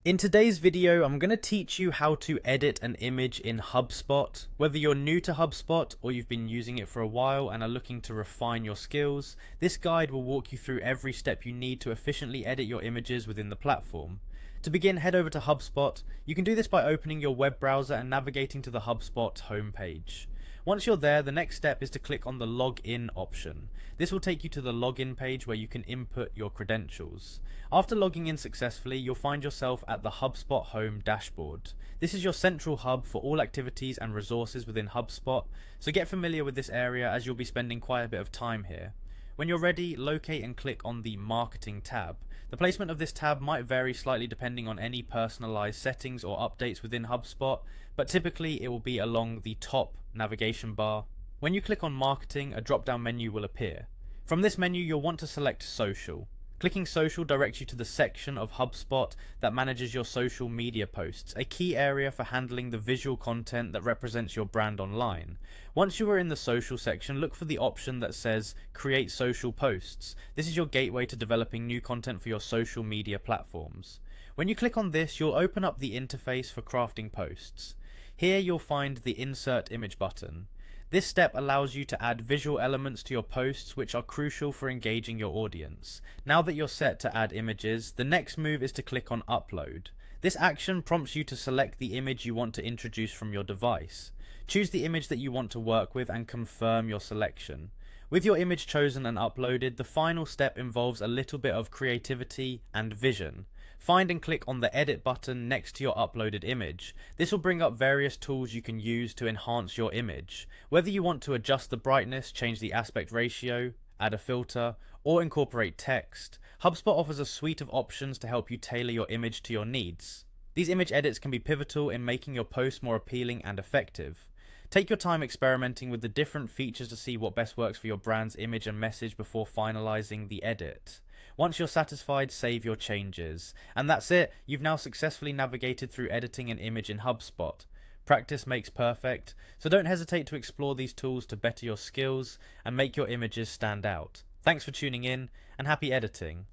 In today's video, I'm going to teach you how to edit an image in Hubspot. Whether you're new to Hubspot or you've been using it for a while and are looking to refine your skills, this guide will walk you through every step you need to efficiently edit your images within the platform. To begin, head over to Hubspot. You can do this by opening your web browser and navigating to the Hubspot homepage. Once you're there, the next step is to click on the login option. This will take you to the login page where you can input your credentials. After logging in successfully, you'll find yourself at the Hubspot home dashboard. This is your central hub for all activities and resources within HubSpot, so get familiar with this area as you'll be spending quite a bit of time here. When you're ready, locate and click on the Marketing tab. The placement of this tab might vary slightly depending on any personalized settings or updates within HubSpot, but typically it will be along the top navigation bar. When you click on Marketing, a drop-down menu will appear. From this menu, you'll want to select Social. Clicking Social directs you to the section of HubSpot that manages your social media posts, a key area for handling the visual content that represents your brand online. Once you are in the social section, look for the option that says Create Social Posts. This is your gateway to developing new content for your social media platforms. When you click on this, you'll open up the interface for crafting posts. Here you'll find the Insert Image button. This step allows you to add visual elements to your posts which are crucial for engaging your audience. Now that you're set to add images, the next move is to click on Upload. This action prompts you to select the image you want to introduce from your device. Choose the image that you want to work with and confirm your selection. With your image chosen and uploaded, the final step involves a little bit of creativity and vision. Find and click on the Edit button next to your uploaded image. This will bring up various tools you can use to enhance your image. Whether you want to adjust the brightness, change the aspect ratio, add a filter, or incorporate text, HubSpot offers a suite of options to help you tailor your image to your needs. These image edits can be pivotal in making your post more appealing and effective. Take your time experimenting with the different features to see what best works for your brand's image and message before finalizing the edit. Once you're satisfied, save your changes. And that's it, you've now successfully navigated through editing an image in HubSpot. Practice makes perfect, so don't hesitate to explore these tools to better your skills and make your images stand out. Thanks for tuning in, and happy editing.